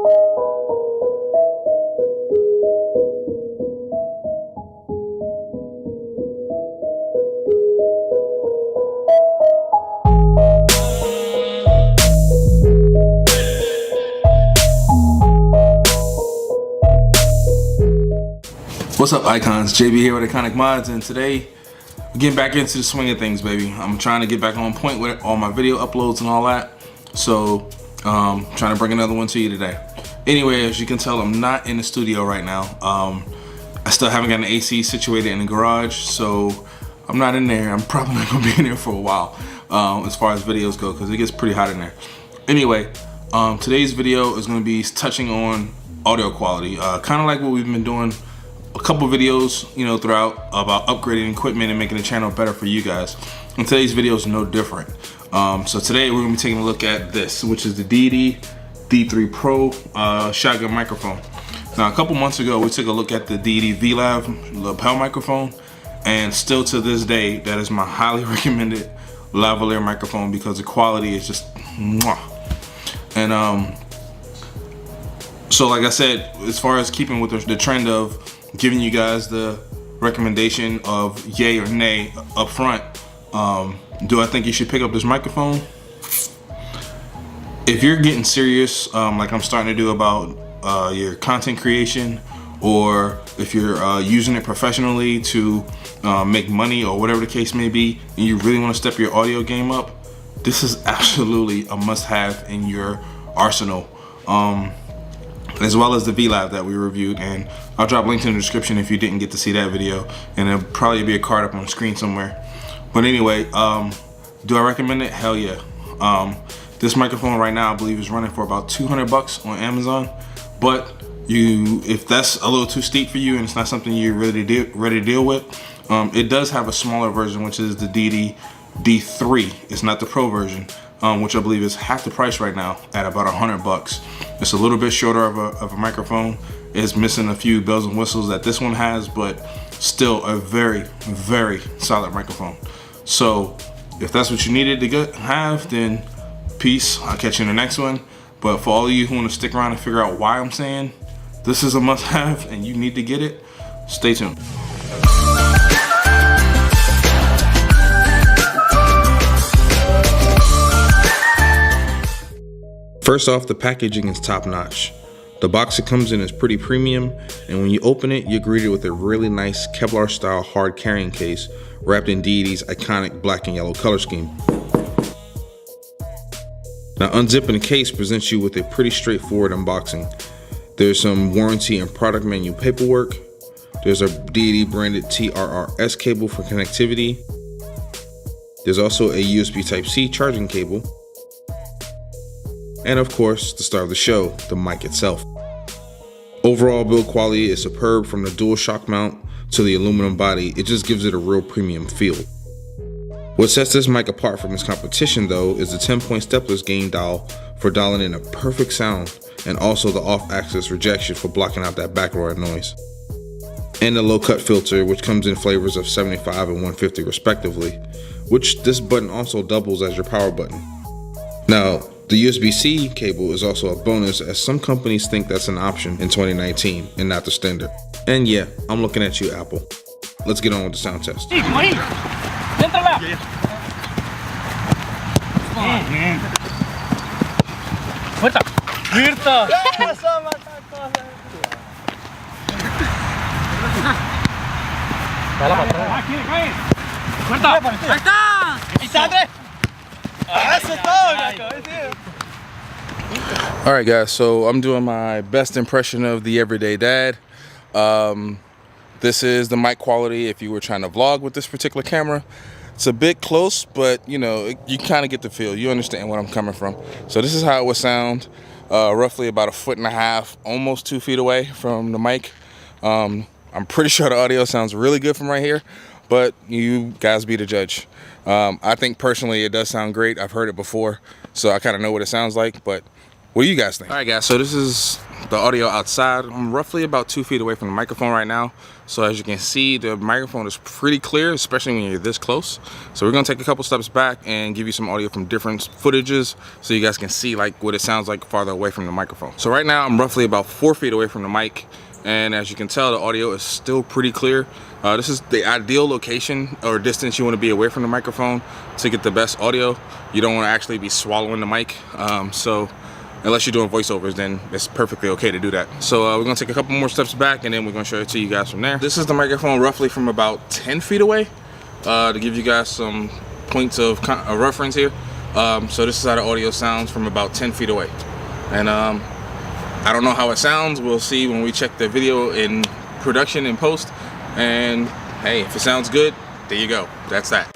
What's up, icons? JB here with Iconic Mods, and today we're getting back into the swing of things, baby. I'm trying to get back on point with all my video uploads and all that, so trying to bring another one to you today. Anyway, as you can tell, I'm not in the studio right now. I still haven't got an AC situated in the garage, so I'm not in there. I'm probably not gonna be in there for a while as far as videos go, because it gets pretty hot in there. Anyway, today's video is going to be touching on audio quality, kind of like what we've been doing a couple videos, you know, throughout about upgrading equipment and making the channel better for you guys. And today's video is no different. So today we're gonna be taking a look at this, which is the Deity D3 Pro shotgun microphone. Now, a couple months ago, we took a look at the Deity v.lav lapel microphone, and still to this day, that is my highly recommended lavalier microphone because the quality is just mwah. And so like I said, as far as keeping with the trend of giving you guys the recommendation of yay or nay up front, do I think you should pick up this microphone? If you're getting serious, like I'm starting to do about your content creation, or if you're using it professionally to make money or whatever the case may be, and you really want to step your audio game up, this is absolutely a must-have in your arsenal. As well as the v.lav that we reviewed, and I'll drop links in the description if you didn't get to see that video, and there'll probably be a card up on the screen somewhere. But anyway, do I recommend it? Hell yeah. This microphone right now I believe is running for about 200 bucks on Amazon, but if that's a little too steep for you and it's not something you're ready to deal with, it does have a smaller version, which is the Deity D3. It's not the Pro version, which I believe is half the price right now at about 100 bucks. It's a little bit shorter of a microphone. It's missing a few bells and whistles that this one has, but still a very, very solid microphone. So if that's what you needed to have, then peace. I'll catch you in the next one. But for all of you who want to stick around and figure out why I'm saying this is a must-have and you need to get it, stay tuned. First off, the packaging is top-notch. The box it comes in is pretty premium, and when you open it, you're greeted with a really nice Kevlar-style hard carrying case wrapped in Deity's iconic black and yellow color scheme. Now, unzipping the case presents you with a pretty straightforward unboxing. There's some warranty and product manual paperwork. There's a Deity branded TRRS cable for connectivity. There's also a USB Type-C charging cable. And of course, the star of the show, the mic itself. Overall build quality is superb, from the dual shock mount to the aluminum body. It just gives it a real premium feel. What sets this mic apart from its competition though is the 10-point stepless gain dial for dialing in a perfect sound, and also the off-axis rejection for blocking out that background noise. And the low cut filter, which comes in flavors of 75 and 150 respectively, which this button also doubles as your power button. Now, the USB-C cable is also a bonus, as some companies think that's an option in 2019 and not the standard. And yeah, I'm looking at you, Apple. Let's get on with the sound test. Alright guys, so I'm doing my best impression of the everyday dad. This is the mic quality if you were trying to vlog with this particular camera. It's a bit close, but you know, you kind of get the feel. You understand where I'm coming from. So this is how it would sound, roughly about 1.5 feet, almost 2 feet away from the mic. I'm pretty sure the audio sounds really good from right here, but you guys be the judge. I think personally it does sound great. I've heard it before, so I kind of know what it sounds like, but what do you guys think? All right guys, so this is the audio outside. I'm roughly about 2 feet away from the microphone right now. So as you can see, the microphone is pretty clear, especially when you're this close. So we're gonna take a couple steps back and give you some audio from different footages so you guys can see like what it sounds like farther away from the microphone. So right now I'm roughly about 4 feet away from the mic. And as you can tell, the audio is still pretty clear. This is the ideal location or distance you want to be away from the microphone to get the best audio. You don't want to actually be swallowing the mic. So unless you're doing voiceovers, then it's perfectly okay to do that. So we're gonna take a couple more steps back and then we're gonna show it to you guys from there. This is the microphone roughly from about 10 feet away to give you guys some points of reference here. So this is how the audio sounds from about 10 feet away. And I don't know how it sounds. We'll see when we check the video in production and post. And hey, if it sounds good, there you go. That's that.